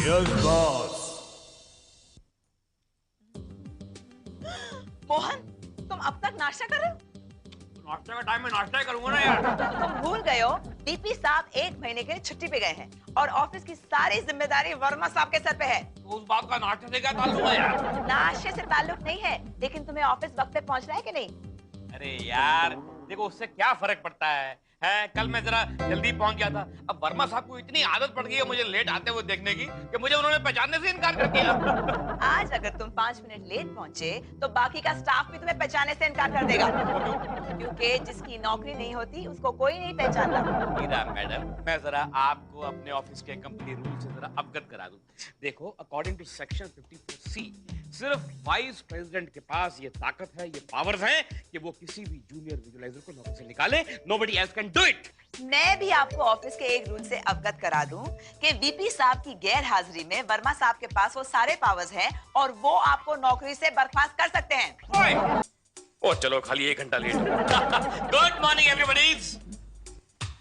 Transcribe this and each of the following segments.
Yes boss. Mohan, तुम अब तक नाश्ता कर रहे हो? नाश्ते का टाइम में नाश्ता ही करूंगा ना यार। तुम भूल गए हो, डीपी साहब 1 महीने के लिए छुट्टी पे गए हैं और ऑफिस की सारी जिम्मेदारी वर्मा साहब के सर पे है। तो उस बात का नाश्ते से क्या ताल्लुक है यार? नाश्ते से ताल्लुक नहीं है, लेकिन तुम्हें ऑफिस वक्त पे पहुंचना है कि नहीं? अरे यार देखो, उससे क्या फर्क पड़ता है? कल मैं जरा जल्दी पहुंच गया था। अब वर्मा साहब को इतनी आदत पड़ गई है मुझे लेट आते हुए देखने की कि मुझे उन्होंने पहचानने से इनकार कर दिया। आज अगर तुम 5 मिनट लेट पहुंचे तो बाकी का स्टाफ भी तुम्हें पहचानने से इनकार कर देगा, क्योंकि जिसकी नौकरी नहीं होती उसको कोई नहीं पहचानता। मीरा मैडम, मैं जरा आपको अपने ऑफिस के कंपनी रूल से जरा अवगत करा दूं। देखो, अकॉर्डिंग टू सेक्शन 54C, सिर्फ वाइस प्रेसिडेंट के पास ये ताकत है, ये पावर्स हैं कि वो किसी भी जूनियर विजुअलाइजर को नौकरी से निकाले। Nobody else can do it. मैं भी आपको ऑफिस के एक रूल से अवगत करा दूं कि वीपी साहब की गैर हाजिरी में वर्मा साहब के पास वो सारे पावर्स हैं और वो आपको नौकरी से बर्खास्त कर सकते हैं। ओ चलो, खाली 1 घंटा लेट। Good morning everybody.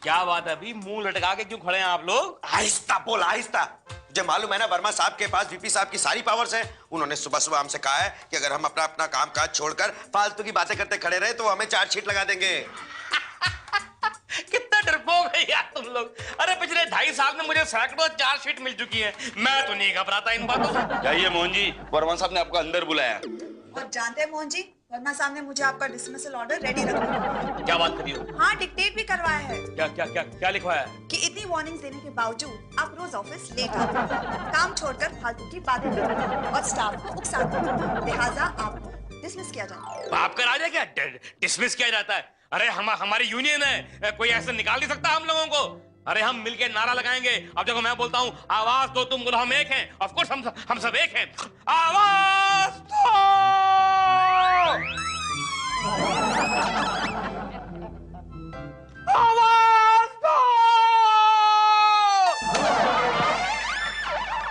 क्या बात है, अभी मुंह लटका के क्यों खड़े हैं आप लोग? आहिस्ता बोल, आहिस्ता। मुझे मालूम है ना, वर्मा साहब के पास वीपी साहब की सारी पावर्स हैं। उन्होंने सुबह सुबह हमसे कहा है कि अगर हम अपना अपना काम काज छोड़कर फालतू की बातें करते खड़े रहे तो वो हमें चार्जशीट लगा देंगे। कितना डरपोक है यार तुम लोग। अरे पिछले 2.5 साल में मुझे सैकड़ों चार्जशीट मिल चुकी है। मैं तो नहीं घबराता इन बातों से। जाइए मोहन जी, वर्मा साहब ने आपको अंदर बुलाया। और जानते हैं मोहन जी, वर्मा साहब ने मुझे आपका डिसमिसल ऑर्डर रेडी रखा। क्या बात कर रही हो? हाँ, डिक्टेट भी करवाया है क्या क्या क्या क्या लिखवाया है? कि इतनी वार्निंग्स देने के बावजूद आप रोज ऑफिस लेट आते हैं, काम छोड़कर फालतू की बातें करते हैं और स्टाफ को उकसाते हैं। लिहाजा आपको डिसमिस किया जाए। बाप का राज है क्या? डिसमिस किया जाता है? अरे हमारी यूनियन है, कोई ऐसे निकाल नहीं सकता हम लोगों को। अरे हम मिलके नारा लगाएंगे। अब देखो, मैं बोलता हूँ आवाज दो तुम बोलो हम एक हैं। ऑफ कोर्स हम सब एक हैं। आवाज दो। आवाज दो।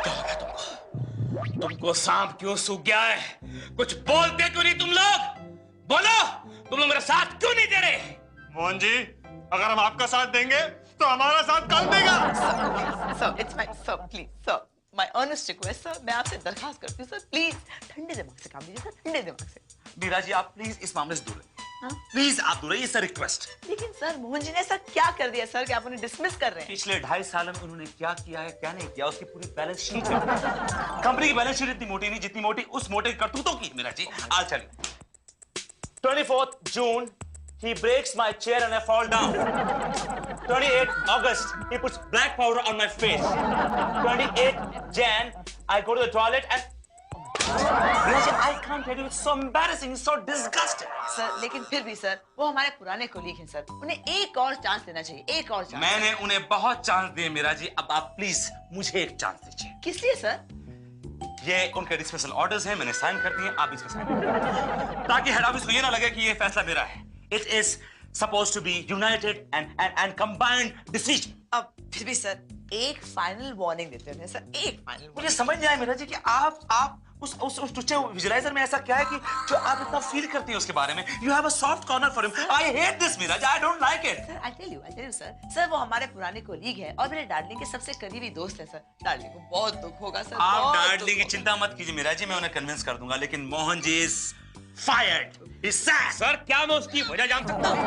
क्या हो गया तुमको? तुमको सांप क्यों सूख गया है? कुछ बोलते क्यों नहीं तुम लोग? बोलो, तुम लोग मेरा साथ क्यों नहीं दे रहे? मोहन जी, अगर हम आपका साथ देंगे तो हमारा साथ कौन देगा? Sir, it's my sir, please sir, my earnest request sir, मैं आपसे दरखास्त करती हूँ सर, प्लीज ठंडे दिमाग से काम लीजिए सर, ठंडे दिमाग से। मीरा जी, आप प्लीज इस मामले से दूर रहिए। हाँ? प्लीज आप दूर रहिए, सर रिक्वेस्ट। लेकिन सर, मोहन जी ने सर क्या कर दिया सर कि आप उन्हें डिसमिस कर रहे हैं? पिछले 2.5 सालों में उन्होंने क्या किया है, क्या नहीं किया, उसकी पूरी बैलेंस शीट है। कंपनी की बैलेंस शीट इतनी मोटी नहीं जितनी मोटी उस मोटे करतूतों की। मीरा जी, आज चलिए। 24th June, he breaks my chair and I fall down. 28th August, he puts black powder on my face. 28th Jan, I go to the toilet and I can't tell you, it's so embarrassing, it's so disgusting. Sir, लेकिन फिर भी sir, वो हमारे पुराने colleague हैं sir, उन्हें एक और चांस देना चाहिए, एक और चांस। मैंने उन्हें बहुत चांस दिए मीरा जी, अब आप प्लीज मुझे एक चांस दीजिए। किस लिए सर? ये उनके डिसमिसल ऑर्डर्स हैं, मैंने साइन कर दिए, आप इस पे साइन करें ताकि हेड ऑफिस को ये ना लगे कि ये फैसला मेरा है। It is supposed to be united and combined decision. अब फिर भी सर, एक फाइनल वार्निंग देते हैं सर, एक फाइनल। मुझे समझ नहीं आया मीरा जी कि आप उस टुच्चे विजुअलाइजर में ऐसा क्या है कि जो आप इतना फील करती हैं उसके बारे में। You have a soft corner for him. I hate this Meera ji, I don't like it. Sir, I tell you sir, sir वो हमारे पुराने कोलीग हैं और मेरे डार्लिंग के सबसे करीबी दोस्त हैं सर। डार्लिंग को बहुत दुख होगा सर। आप बहुत डार्लिंग की दुख चिंता मत कीजिए मीरा जी, मैं उन्हें कन्विंस कर दूंगा। लेकिन Mohan ji is fired, is sad. Sir, क्या मैं उसकी वजह जान सकता हूँ?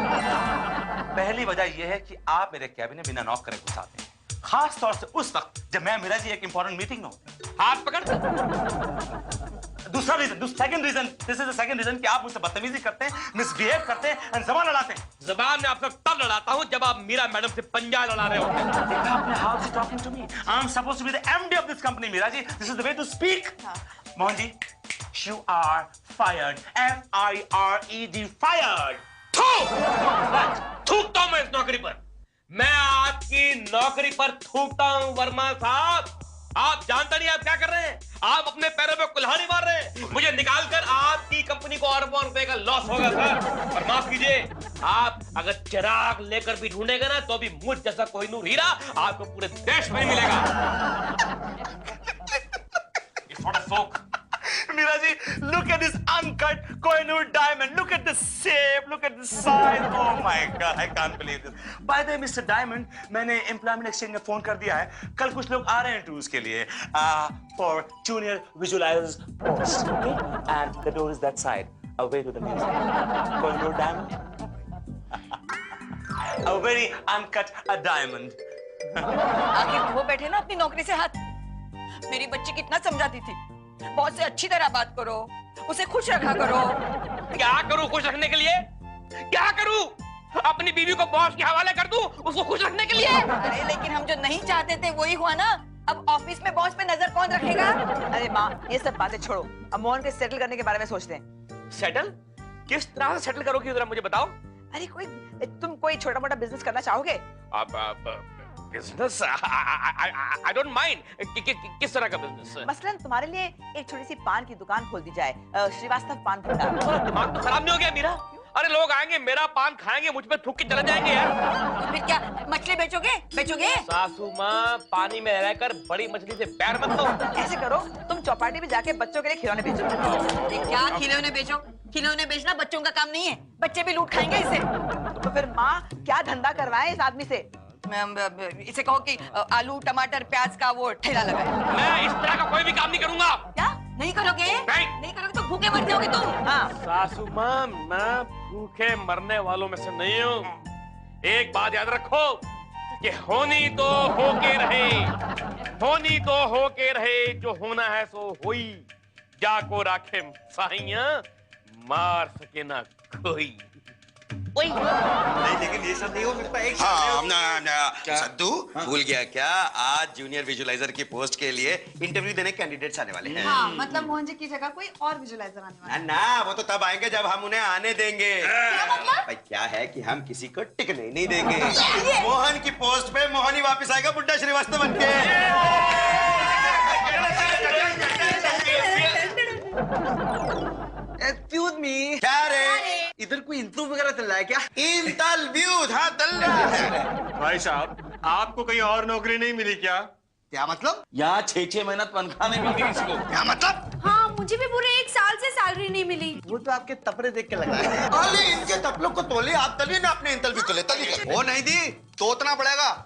पहली वजह यह है कि आप मेरे कैबिन में बिना नॉक करे घुस आते हैं, खास तौर से उस वक्त जब मैं मीरा जी एक इंपॉर्टेंट मीटिंग में हूं। हाथ पकड़। दूसरा reason, second reason, this is the second reason कि आप मुझसे बदतमीजी करते हैं, मिसबिहेव करते हैं एंड ज़बान लड़ाते हैं। ज़बान में आपसे तब लड़ाता हूँ जब आप मीरा मैडम से पंजा लड़ा रहे होते हैं। देखा आपने, how is talking to me? I am supposed to be the MD of this company Meera ji, this is the way to speak. Mohan ji, you are fired, F-I-R-E-D, fired. थूकता हूं मैं इस नौकरी पर। मैं आपकी नौकरी पर थूकता हूं वर्मा साहब। आप जानते नहीं आप क्या कर रहे हैं? आप अपने पैरों पे कुल्हाड़ी मार रहे हैं। मुझे निकालकर आपकी कंपनी को अरबों रुपए का लॉस होगा सर। और माफ कीजिए, आप अगर चिराग लेकर भी ढूंढेंगे ना तो भी मुझ जैसा कोहिनूर हीरा आपको पूरे देश में मिलेगा। It's not a joke. Meera ji, look at this uncut Kohinoor diamond. Look at the shape. Look at the fine. Oh my God, I can't believe this. By the way, Mr. Diamond, मैंने employment exchange में phone कर दिया है. कल कुछ लोग आ रहे हैं टूर्स के लिए. For junior visualizers post. Okay? And the door is that side. Away to the music. Corridor Diamond. A very uncut a diamond. आखिर वो बैठे ना अपनी नौकरी से हाथ। मेरी बच्ची कितना समझाती थी, बहुत से अच्छी तरह बात करो, उसे खुश रखा करो। क्या करूं खुश रखने के लिए? क्या करूं? अपनी बीवी को बॉस के हवाले कर दूं उसको खुश रखने के लिए? अरे लेकिन हम जो नहीं चाहते थे वही हुआ ना। अब ऑफिस में बॉस पे नजर कौन रखेगा? अरे माँ, ये सब बातें छोड़ो, अब मोहन के सेटल करने के बारे में सोचते हैं। सेटल? किस तरह से सेटल करोगी जरा मुझे बताओ। अरे तुम कोई छोटा मोटा बिजनेस करना चाहोगे? बिजनेस? I don't mind. किस तरह का बिजनेस? मसलन तुम्हारे लिए एक छोटी सी पान की दुकान खोल दी जाए, श्रीवास्तव पान भंडार। दिमाग तो खराब नहीं हो गया मेरा? अरे लोग आएंगे, मेरा पान खाएंगे, मुझ पे थूक के चले जाएंगे यार। तो फिर क्या मछली बेचोगे? सासू माँ, पानी में रहकर बड़ी मछली से पैर मत दो। ऐसे करो, तुम चौपाटी में जाके बच्चों के लिए खिलौने बेचो। क्या खिलौने बेचो? खिलौने बेचना बच्चों का काम नहीं है, बच्चे भी लूट खाएंगे इसे। तो फिर माँ क्या धंधा करवाए इस आदमी से? इसे कहो कि आलू टमाटर प्याज का वो ठेला लगाए। मैं इस तरह का कोई भी काम नहीं करूंगा। क्या नहीं करोगे? नहीं करोगे तो भूखे मर जाओगे तुम। हाँ। सासू माँ, मैं भूखे मरने वालों में से नहीं हूँ। एक बात याद रखो कि होनी तो होके रहे, जो होना है सो होई। जाको राखे साइया, मार सके ना कोई। नहीं, लेकिन ये सब नहीं हो सकता। एक सद्दू भूल गया क्या? आज जूनियर विजुअलाइजर की पोस्ट के लिए इंटरव्यू देने कैंडिडेट्स आने वाले हैं। हाँ, मतलब मोहन जी की जगह कोई और विजुअलाइजर आने वाला है। ना, वो तो तब आएंगे जब हम उन्हें आने देंगे। क्या मतलब? भाई क्या है कि हम किसी को टिकने नहीं देंगे। मोहन की पोस्ट पे मोहन ही वापस आएगा बुड्ढा श्रीवास्तव बनके। एक्सक्यूज मी, क्या रे? इधर कोई इंटरव्यू वगैरह चल रहा है क्या? इंटरव्यू था चल रहा है। भाई साहब, आपको कहीं और नौकरी नहीं मिली क्या? क्या मतलब? यहाँ 6 महीना तनख्वाह नहीं मिलती किसी को। क्या मतलब? हाँ, मुझे भी पूरे 1 साल से सैलरी नहीं मिली। वो तो आपके तपरे देख के लगा है। अरे इनके तपलों को तोले, आप तलिए ना अपने इंटरव्यू को ले तलिए। वो नहीं दी तो उतना पड़ेगा।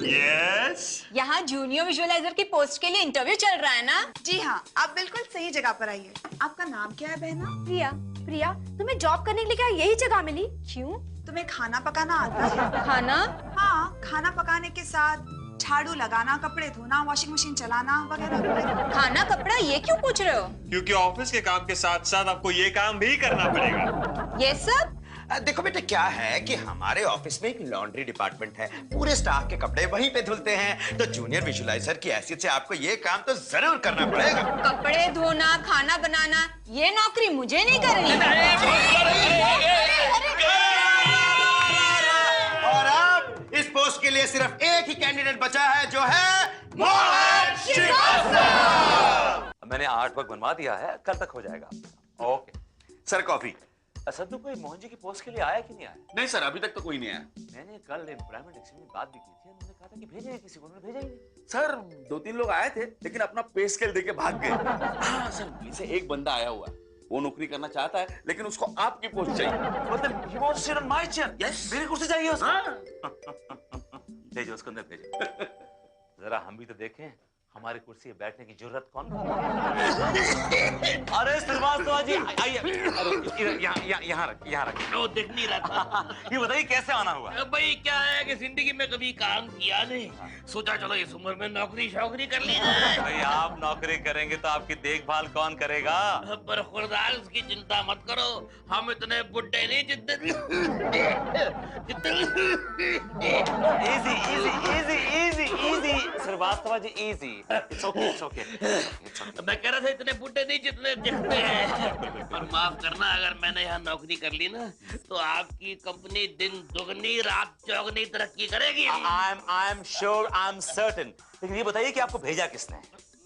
यस। यहाँ जूनियर विजुअलाइजर की पोस्ट के लिए इंटरव्यू चल रहा है ना? जी हाँ, आप बिल्कुल सही जगह पर आइए। आपका नाम क्या है बहना? प्रिया, तुम्हें जॉब करने के लिए क्या यही जगह मिली? क्यों? तुम्हें खाना पकाना आता है? खाना? हाँ, खाना पकाने के साथ झाड़ू लगाना, कपड़े धोना, वॉशिंग मशीन चलाना वगैरह। खाना कपड़ा ये क्यों पूछ रहे हो? क्योंकि ऑफिस के काम के साथ साथ आपको ये काम भी करना पड़ेगा। ये सब? देखो बेटे, क्या है कि हमारे ऑफिस में एक लॉन्ड्री डिपार्टमेंट है। पूरे स्टाफ के कपड़े वहीं पे धुलते हैं। तो जूनियर विजुअलाइजर की हैसियत से आपको ये काम तो जरूर करना पड़ेगा। कपड़े धोना, खाना बनाना, ये नौकरी मुझे नहीं करनी। और अब इस पोस्ट के लिए सिर्फ एक ही कैंडिडेट बचा है, जो है मोहन श्रीवास्तव। मैंने आर्ट वर्क बनवा दिया है, कल तक हो जाएगा। Okay sir, coffee. सद्दू, कोई मोहन जी की पोस्ट के लिए आया कि नहीं आया? नहीं सर, अभी तक तो कोई नहीं आया। मैंने कल एम्प्लॉयमेंट एक्सचेंज में बात भी की थी, उन्होंने कहा था कि भेजेंगे किसी को, उन्होंने भेजा ही नहीं। सर 2-3 लोग आए थे, लेकिन अपना पे स्केल देके भाग गए। हाँ सर, दिल्ली से एक बंदा आया हुआ है, वो नौकरी करना चाहता है, लेकिन उसको आपकी पोस्ट चाहिए। मतलब he wants to sit on my chair? Yes. मेरी कुर्सी चाहिए उसको। हाँ। भेजो उसको, अंदर भेजो। जरा हम भी तो देखें हमारी कुर्सी पे बैठने की जरूरत कौन? अरे श्रीवास्तव जी आइए। यहाँ रख। वो दिख नहीं रहा था। ये बताइए कैसे आना हुआ? भाई क्या है कि जिंदगी में कभी काम किया नहीं, सोचा चलो इस उम्र में नौकरी कर ली जाए। भाई आप नौकरी करेंगे तो आपकी देखभाल कौन करेगा? पर खुदार उसकी चिंता मत करो, हम इतने बुड्ढे नहीं जितने easy Shrivastava ji, easy. It's okay. मैं कह रहा था इतने बुड्ढे नहीं जितने दिखते हैं। और माफ करना, अगर मैंने यहाँ नौकरी कर ली ना, तो आपकी कंपनी दिन दुगनी रात चौगनी तरक्की करेगी। I'm sure, I'm certain. लेकिन ये बताइए कि आपको भेजा किसने?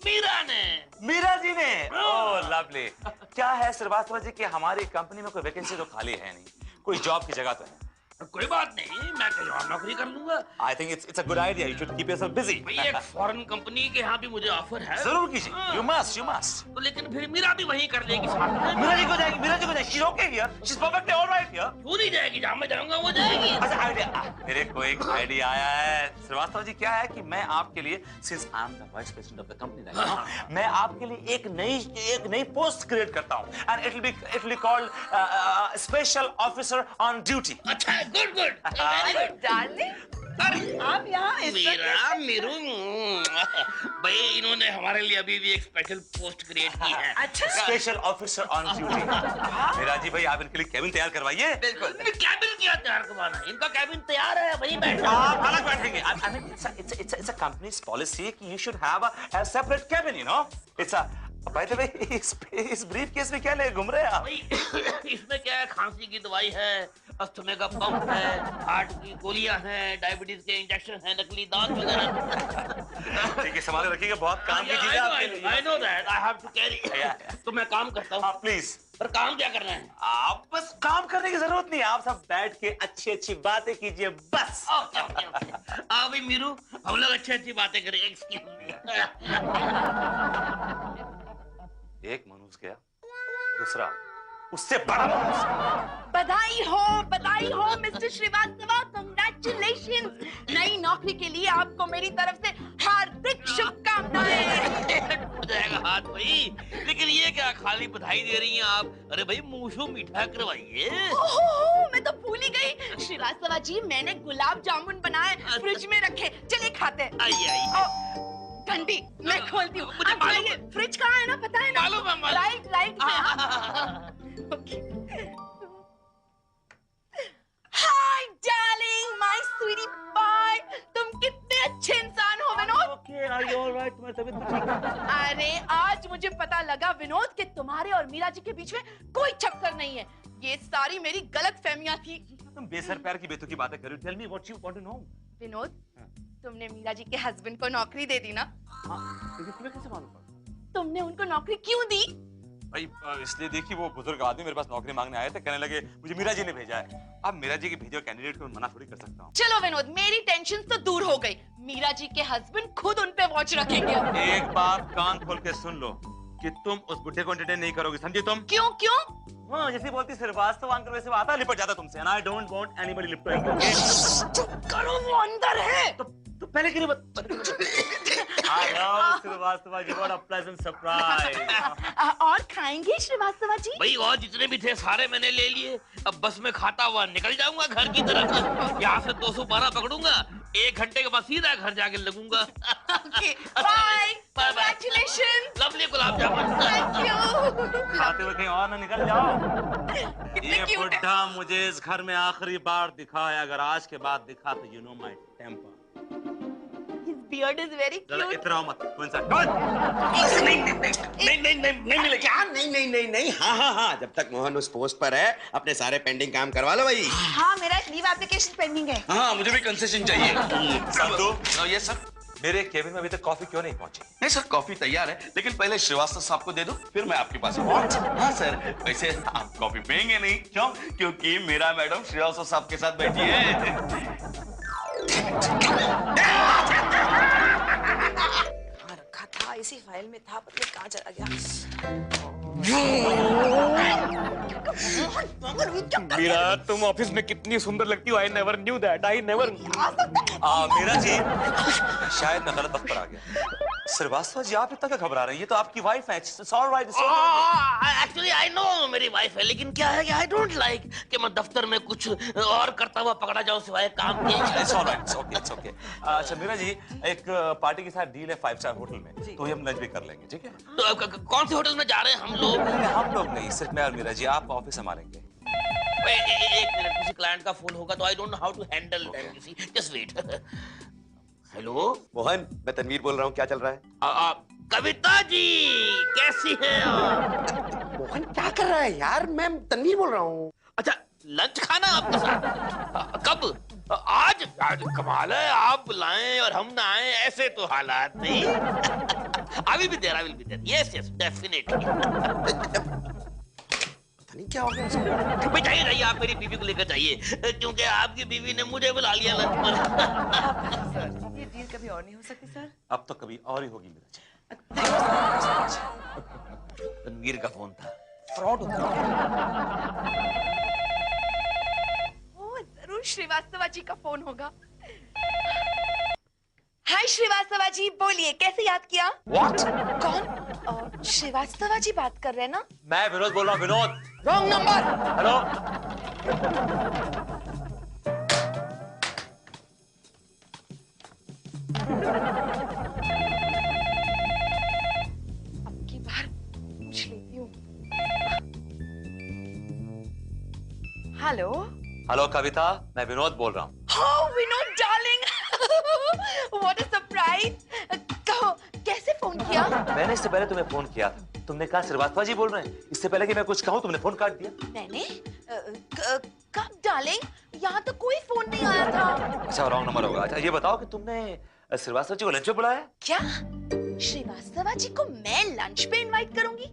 मीरा जी ने। ओह लवली। क्या है श्रीवास्तव जी कि हमारी कंपनी में कोई वैकेंसी तो खाली है नहीं, कोई जॉब की जगह तो है, कोई बात नहीं, मैं कहीं और नौकरी कर लूंगा। I think it's a good idea. You should keep yourself busy. भाई एक फॉरेन कंपनी के यहाँ भी मुझे ऑफर है। जरूर कीजिए। You must. तो लेकिन फिर मीरा भी वहीं कर लेगी साथ में। मीरा जी को जाएगी। She's okay here. She's perfectly all right here. क्यों नहीं जाएगी? जहाँ मैं जाऊंगा वो जाएगी। अच्छा आइडिया, मेरे को एक आइडिया आया है श्रीवास्तव जी। क्या है कि मैं आपके लिए, since I am the vice president of the company right now, मैं आपके लिए एक नई पोस्ट क्रिएट करता हूँ, and it will be called special officer on duty. अच्छा, गुड। डार्लिंग, अरे आप यहाँ मीरू, भाई इन्होंने हमारे लिए अभी भी एक स्पेशल पोस्ट क्रिएट की है। अच्छा, स्पेशल ऑफिसर ऑन ड्यूटी। मेरा जी भाई, आप इनके लिए कैबिन तैयार करवाइए। बिल्कुल। कैबिन क्या तैयार करवाना? इनका कैबिन तैयार है, वहीं बैठा। आप अलग बैठेंगे। I mean, it's a company's policy कि you should have a separate cabin, you know. It's a, by the way, इस ब्रीफकेस में क्या ले घूम रहे हैं आप? भाई इसमें क्या है? खांसी की दवाई है, अस्थमे का पंप है, हार्ट की गोलियां हैं, डायबिटीज के इंजेक्शन है, नकली दांत वगैरह। ठीक है, संभाल रखिएगा, बहुत काम की चीजें आपके लिए। I know that. I have to carry. तो मैं काम करता हूँ। आप प्लीज, पर काम क्या करना है? आप बस काम करने की जरूरत नहीं है, आप सब बैठ के अच्छी बातें कीजिए बस। हाँ भाई मीरू, हम लोग अच्छी बातें करें। Excuse me. एक मनुष्य गया, दूसरा उससे बड़ा मनुष्य। बधाई हो मिस्टर श्रीवास्तव, कांग्रेचुलेशंस। नई नौकरी के लिए आपको मेरी तरफ से हार्दिक शुभकामनाएं। हो जाएगा हाथ भाई, लेकिन ये क्या खाली बधाई दे रही हैं आप? अरे भाई मुंह मीठा करवाइए। ओहो, मैं तो भूल ही गई। श्रीवास्तव जी, मैंने गुलाब जामुन बनाए, फ्रिज में रखे, चलिए खाते हैं। आई। घंटी मैं खोलती हूँ। मुझे आप खाइए। फ्रिज कहाँ है ना, पता है ना? मालूम है। Right hi darling, my sweetie boy, तुम कितने अच्छे इंसान हो Vinod. Okay, are you all right? तुम्हारी तबीयत तो ठीक है? अरे आज मुझे पता लगा विनोद कि तुम्हारे और मीरा जी के बीच में कोई चक्कर नहीं है। ये सारी मेरी गलत फहमियां थी। तुम बेसर पैर की बेतुकी बातें कर रही हो। Tell me what you want to know. Vinod, तुमने मीरा जी के हस्बैंड को नौकरी दे दी ना? लेकिन तुम्हें कैसे मालूम पड़ा? तुमने उनको नौकरी क्यों दी? भाई इसलिए देखिए, वो बुजुर्ग आदमी मेरे पास नौकरी मांगने आए थे, कहने लगे मुझे मीरा जी ने भेजा है। अब मीरा जी के भेजे हुए कैंडिडेट को मना थोड़ी कर सकता हूँ। चलो विनोद, मेरी टेंशन तो दूर हो गई। मीरा जी के हस्बैंड खुद उन पे वॉच रखेंगे। एक बात कान खोल के सुन लो कि तुम उस बुढ़े को एंटरटेन नहीं करोगे, समझी तुम? क्यों? हाँ, जैसे बोलती श्रीवास्तव अंकल वैसे आता लिपट जाता तुमसे। And I don't want anybody लिपटेंगे, okay? चुप करो, वो अंदर है। तो पहले क्यों Hello, Srivastava ji, what a pleasant surprise. और खाएंगे श्रीवास्तव जी? भाई और जितने भी थे सारे मैंने ले लिए। अब बस में खाता हुआ निकल जाऊंगा घर की तरफ। यहाँ से 212 पकड़ूंगा, 1 घंटे के बाद सीधा घर जाके लगूंगा। Okay, bye. Congratulations. Lovely gulab jamun. Thank you. खाते हुए कहीं और ना निकल जाओ। ये बुढ़ा मुझे इस घर में आखिरी बार दिखा है, अगर आज के बाद दिखा तो you know my temper. His beard is very जरा cute. इतना मत। नहीं मिलेगा। क्या नहीं। हाँ, जब तक मोहन उस पोस्ट पर है, अपने सारे पेंडिंग काम करवा लो भाई। हाँ, मेरा एक लीव एप्लीकेशन पेंडिंग है। हाँ, मुझे भी कंसेशन चाहिए। संतु, ये सर। मेरे केबिन में अभी तक कॉफी क्यों नहीं पहुंची? नहीं सर, कॉफी तैयार है, लेकिन पहले श्रीवास्तव साहब को दे दो, फिर मैं आपके पास आऊंगा। हाँ सर, वैसे आप कॉफी पियेंगे नहीं, क्यों? क्योंकि मेरा मैडम श्रीवास्तव साहब के साथ बैठी है। रखा था, इसी फाइल में था, पता नहीं कहाँ चला गया। मीरा, तुम ऑफिस में कितनी सुंदर लगती हो। I never knew that. I never. Meera ji, शायद मैं गलत वक्त पर आ गया। श्रीवास्तव जी, आप इतना क्या घबरा रहे हैं? ये तो आपकी वाइफ है। It's all right. Actually, I know मेरी वाइफ है, लेकिन क्या है कि I don't like कि मैं दफ्तर में कुछ और करता हुआ पकड़ा जाऊं सिवाय काम के। It's all right. It's okay. अच्छा मीरा जी, एक पार्टी के साथ डील है 5 स्टार होटल में, तो हम लंच भी कर लेंगे, ठीक है? तो कौन से होटल में जा रहे हैं हम लोग? हम लोग नहीं, सिर्फ मैं और मीरा जी। आप ऑफिस संभालेंगे। एक मिनट, किसी क्लाइंट का फोन होगा तो I don't know how to handle that. You see, just wait. Hello Mohan, मैं तनवीर बोल रहा हूँ, क्या चल रहा है? कविता जी, कैसी हैं आप? मोहन क्या कर रहा है यार? मैं तनवीर बोल रहा हूँ। अच्छा, लंच खाना आपके साथ? कब? आज कमाल है, आप बुलाएं और हम ना आए, ऐसे तो हालात नहीं। I will be there. Yes, definitely. नहीं क्या हो गया उसको। भाई जाइए जाइए, आप मेरी बीवी को लेकर जाइए, क्योंकि आपकी बीवी ने मुझे बुला लिया लंच पर। सर ये डील कभी और नहीं हो सकती सर। अब तो कभी और ही होगी मीरा जी। तनवीर का फोन था। फ्रॉड होता ओ, जरूर श्रीवास्तवा जी का फोन होगा। हाय श्रीवास्तवा जी, बोलिए कैसे याद किया? What? कौन? श्रीवास्तवा जी बात कर रहे हैं ना? मैं विनोद बोल रहा हूँ, विनोद। Wrong number. हेलो। अब की बार पूछ लेती हूँ। हेलो। हेलो कविता, मैं विनोद बोल रहा हूँ। Oh, Vinod darling, what a surprise. कहो कैसे फोन किया? मैंने इससे पहले तुम्हें फोन किया था, तुमने कहा श्रीवास्तव जी बोल रहे हैं। इससे पहले कि मैं कुछ कहूँ तुमने फोन काट दिया। मैंने कब डार्लिंग? यहाँ तो कोई फोन नहीं आया था। अच्छा, रॉन्ग नंबर होगा। अच्छा ये बताओ कि तुमने श्रीवास्तव जी को लंच पे बुलाया? क्या श्रीवास्तवा जी को मैं लंच पे इनवाइट करूंगी?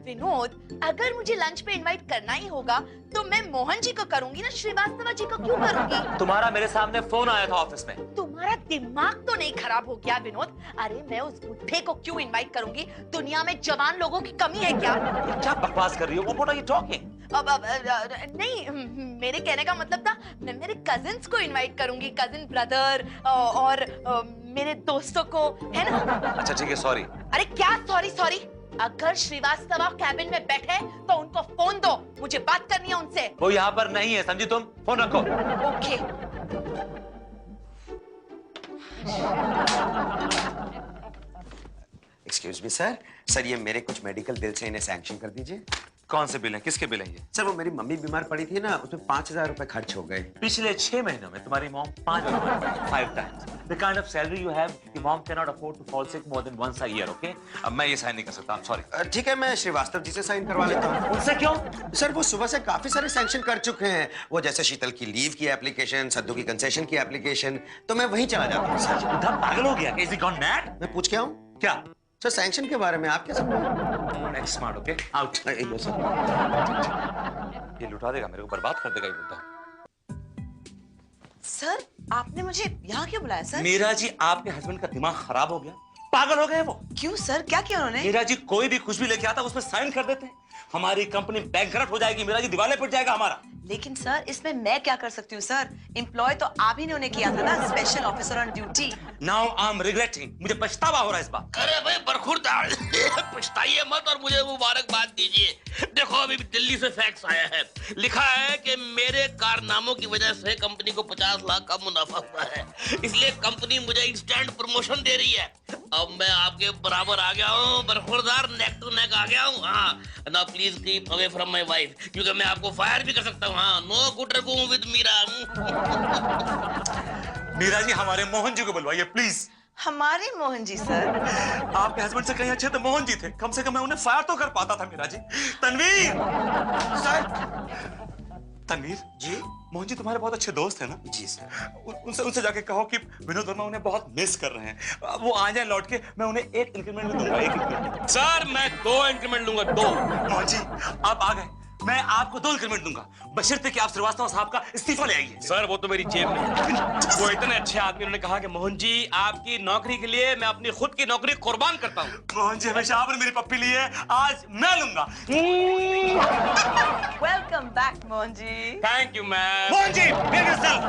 विनोद, अगर मुझे लंच पे इनवाइट करना ही होगा तो मैं मोहन जी को करूंगी ना, श्रीवास्तवा जी को क्यों करूंगी? तुम्हारा मेरे सामने फोन आया था ऑफिस में। तुम्हारा दिमाग तो नहीं खराब हो गया विनोद? अरे मैं उस बुढ़े को क्यों इनवाइट करूंगी? दुनिया में जवान लोगों की कमी है क्या? क्या बकवास कर रही हो? What are you talking? अब नहीं, मेरे कहने का मतलब था मैं मेरे कजिन्स को इनवाइट करूंगी, कजिन ब्रदर और मेरे दोस्तों को, है ना? अच्छा ठीक है, सॉरी। अरे क्या सॉरी सॉरी? अगर श्रीवास्तव कैबिन में बैठे तो उनको फोन दो, मुझे बात करनी है उनसे। वो यहाँ पर नहीं है, समझी तुम? फोन रखो। Okay. Excuse me sir, sir ये मेरे कुछ मेडिकल बिल से इन्हें सैंक्शन कर दीजिए। कौन से बिल है? किसके बिल है ये? सर वो मेरी मम्मी बीमार पड़ी थी ना, उसमें 5,000 रुपए खर्च हो गए। पिछले 6 महीनों में तुम्हारी mom 5 times the kind of salary you have, your mom cannot afford to fall sick more than once a year, okay? अब मैं ये साइन नहीं कर सकता, I'm sorry। ठीक है, मैं श्रीवास्तव जी से साइन करवा लेता हूँ। उनसे क्यों? सर वो सुबह से काफी सारे सैंक्शन कर चुके हैं, वो जैसे शीतल की लीव की एप्लीकेशन, सद्दू की कंसेशन की एप्लीकेशन, तो मैं वहीं चला जाता हूँ सर। बुढ़ा पागल हो गया? Is he gone mad? मैं पूछ के आऊँ? क्या? सर सैंक्शन के बारे में आप क्या समझ? Next smart, okay? Out। लो सर। ये लुटा देगा मेरे को, बर्बाद कर देगा ये बुढ़ा। सर आपने मुझे यहाँ क्यों बुलाया सर? मीरा जी, आपके हस्बैंड का दिमाग खराब हो गया, पागल हो गए वो। क्यों सर, क्या किया उन्होंने? मीरा जी, कोई भी कुछ भी लेके आता उसमें साइन कर देते हैं। हमारी कंपनी बैंकरप्ट हो जाएगी मीरा जी, दिवाले पड़ जाएगा हमारा। लेकिन सर इसमें मैं क्या कर सकती हूँ सर? एम्प्लॉय तो आप ही ने उन्हें किया था ना, special officer on duty. Now I am regretting, मुझे पछतावा हो रहा है इस बात। अरे भाई बरखुरदार, पछताइए मत और मुझे मुबारकबाद दीजिए। देखो अभी दिल्ली से फैक्स आया है, लिखा है कि मेरे कारनामों की वजह से कंपनी को 50 लाख का मुनाफा हुआ है, इसलिए कंपनी मुझे इंस्टेंट प्रमोशन दे रही है। अब मैं आपके बराबर आ गया हूँ बरखुरदार, नेक टू नेक आ गया हूँ। हाँ ना, please keep away from my wife, क्योंकि मैं आपको फायर भी कर सकता हूँ। हाँ, नो गुड रकूं विद मीरा। मीरा जी, हमारे मोहन जी को बुलवाइए प्लीज। हमारे मोहन जी सर? आपके हस्बैंड से कहीं अच्छे तो मोहन जी थे, कम से कम मैं उन्हें फायर तो कर पाता था मीरा जी। तनवीर सर। तनवीर जी, मोहन जी तुम्हारे बहुत अच्छे दोस्त हैं ना? जी सर। उनसे जाके कहो कि विनोद वर्मा उन्हें बहुत मिस कर रहे हैं, वो आ जाए लौट के, मैं उन्हें 1 इंक्रीमेंट दूंगा, 1 इंक्रीमेंट। सर मैं 2 इंक्रीमेंट दूंगा, 2। मोहन जी आप आ गए, मैं आपको 2 इंक्रीमेंट दूंगा, बशर्ते कि आप श्रीवास्तव साहब का इस्तीफा ले आइए। सर वो तो मेरी जेब में है। वो इतने अच्छे आदमी, उन्होंने कहा कि मोहन जी आपकी नौकरी के लिए मैं अपनी खुद की नौकरी कुर्बान करता हूँ। मोहन जी हमेशा आपने मेरी पप्पी ली है, आज मैं लूंगा। Welcome back Mohan ji. Thank you ma'am. Mohan ji, behave yourself.